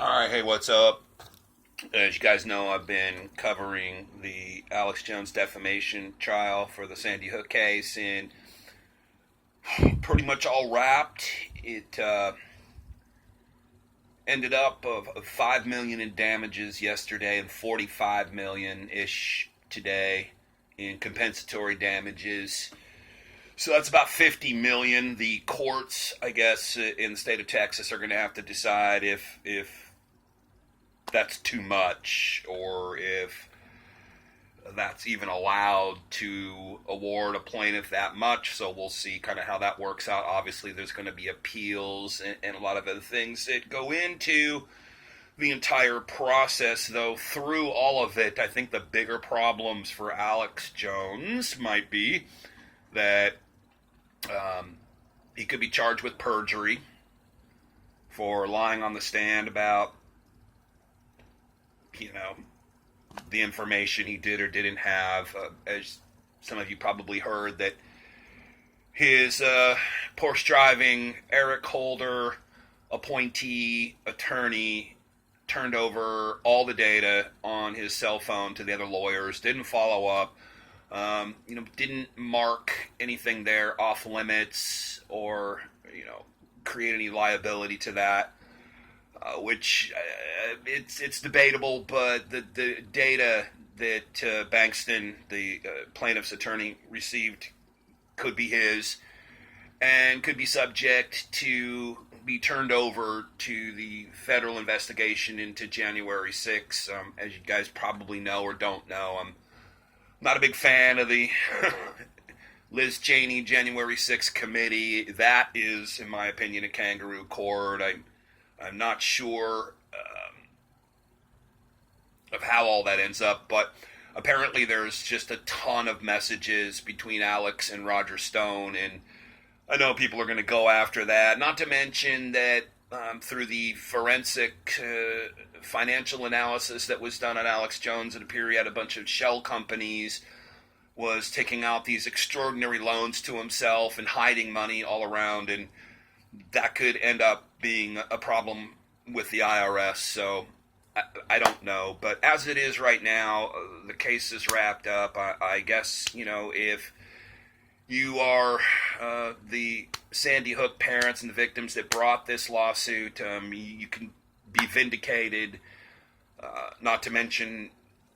All right, hey, what's up? As you guys know, I've been covering the Alex Jones defamation trial for the Sandy Hook case, and pretty much all wrapped. It ended up of 5 million in damages yesterday and 45 million ish today in compensatory damages. So that's about 50 million. The courts, I guess, in the state of Texas are going to have to decide if that's too much or if that's even allowed to award a plaintiff that much. So we'll see kind of how that works out. Obviously, there's going to be appeals and a lot of other things that go into the entire process, though. Through all of it, I think the bigger problems for Alex Jones might be that he could be charged with perjury for lying on the stand about, the information he did or didn't have. As some of you probably heard, that his Porsche driving Eric Holder appointee attorney turned over all the data on his cell phone to the other lawyers, didn't follow up, didn't mark anything there off limits or, create any liability to that. Which it's debatable, but the data that Bankston, the plaintiff's attorney, received could be his and could be subject to be turned over to the federal investigation into January 6th. As you guys probably know or don't know, I'm not a big fan of the Liz Cheney January 6th committee. That is, in my opinion, a kangaroo court. I'm not sure of how all that ends up, but apparently there's just a ton of messages between Alex and Roger Stone, and I know people are going to go after that. Not to mention that through the forensic financial analysis that was done on Alex Jones, it appeared he had a bunch of shell companies, was taking out these extraordinary loans to himself and hiding money all around, and that could end up being a problem with the IRS. So I don't know, but as it is right now, the case is wrapped up. I guess, if you are the Sandy Hook parents and the victims that brought this lawsuit, you can be vindicated. Not to mention,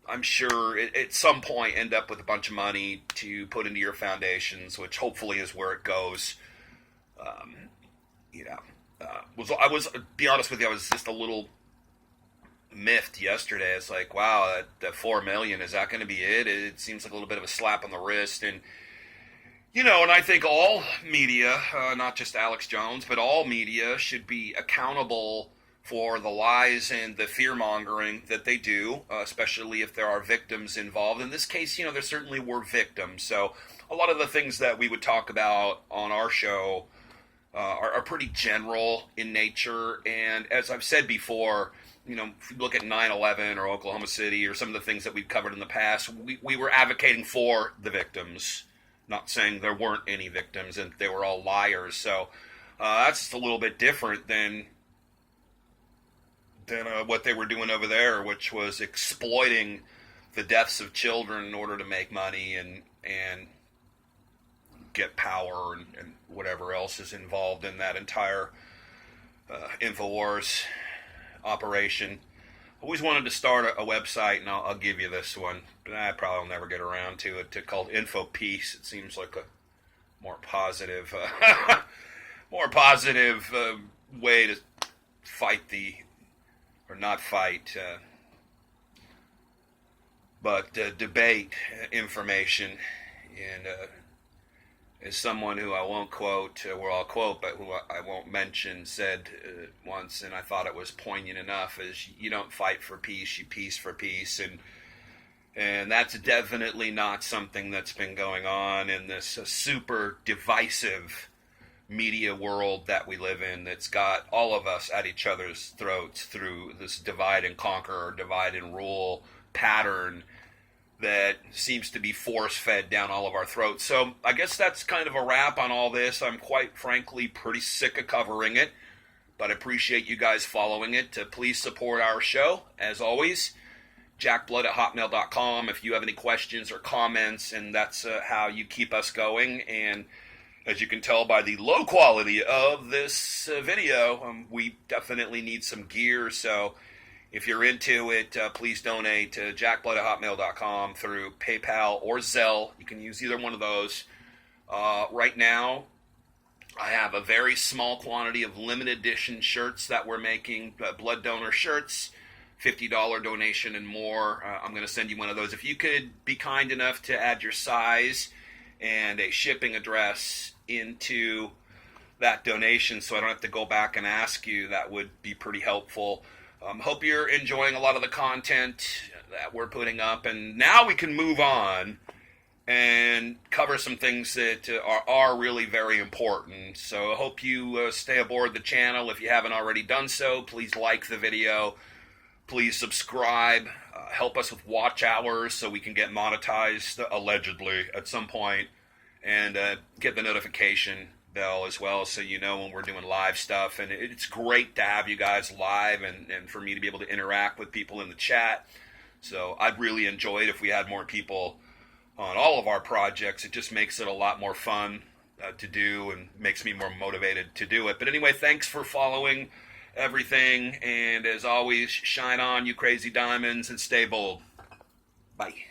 I'm sure at some point end up with a bunch of money to put into your foundations, which hopefully is where it goes. Be honest with you, I was just a little miffed yesterday. It's like, wow, that 4 million, is that going to be it? It seems like a little bit of a slap on the wrist. And, and I think all media, not just Alex Jones, but all media should be accountable for the lies and the fear-mongering that they do, especially if there are victims involved. In this case, there certainly were victims. So a lot of the things that we would talk about on our show are pretty general in nature. And as I've said before, if you look at 9/11 or Oklahoma City or some of the things that we've covered in the past, we were advocating for the victims, not saying there weren't any victims and they were all liars. So that's just a little bit different than what they were doing over there, which was exploiting the deaths of children in order to make money and get power and whatever else is involved in that entire InfoWars operation. Always wanted to start a website, and I'll give you this one, but I probably will never get around to it, called InfoPeace. It seems like a more positive way to fight or not fight, but debate information. And as someone who I won't quote, I'll quote, but who I won't mention, said once, and I thought it was poignant enough, is you don't fight for peace, you peace for peace. And that's definitely not something that's been going on in this super divisive media world that we live in, that's got all of us at each other's throats through this divide and conquer or divide and rule pattern that seems to be force-fed down all of our throats. So I guess that's kind of a wrap on all this. I'm quite frankly pretty sick of covering it. but I appreciate you guys following it. Please support our show, as always. jackblood@hotmail.com if you have any questions or comments, and that's how you keep us going. And as you can tell by the low quality of this video, we definitely need some gear, so if you're into it, please donate to jackblood@hotmail.com through PayPal or Zelle. You can use either one of those. Right now, I have a very small quantity of limited edition shirts that we're making, blood donor shirts, $50 donation and more. I'm going to send you one of those. If you could be kind enough to add your size and a shipping address into that donation so I don't have to go back and ask you, that would be pretty helpful. Hope you're enjoying a lot of the content that we're putting up, and now we can move on and cover some things that are really very important. So I hope you stay aboard the channel. If you haven't already done so, please like the video. Please subscribe. Help us with watch hours so we can get monetized, allegedly, at some point. And get the notification bell as well so you know when we're doing live stuff. And it's great to have you guys live and for me to be able to interact with people in the chat. So I'd really enjoy it if we had more people on all of our projects. It just makes it a lot more fun to do and makes me more motivated to do it. But anyway, thanks for following everything. And as always, shine on, you crazy diamonds, and stay bold. Bye.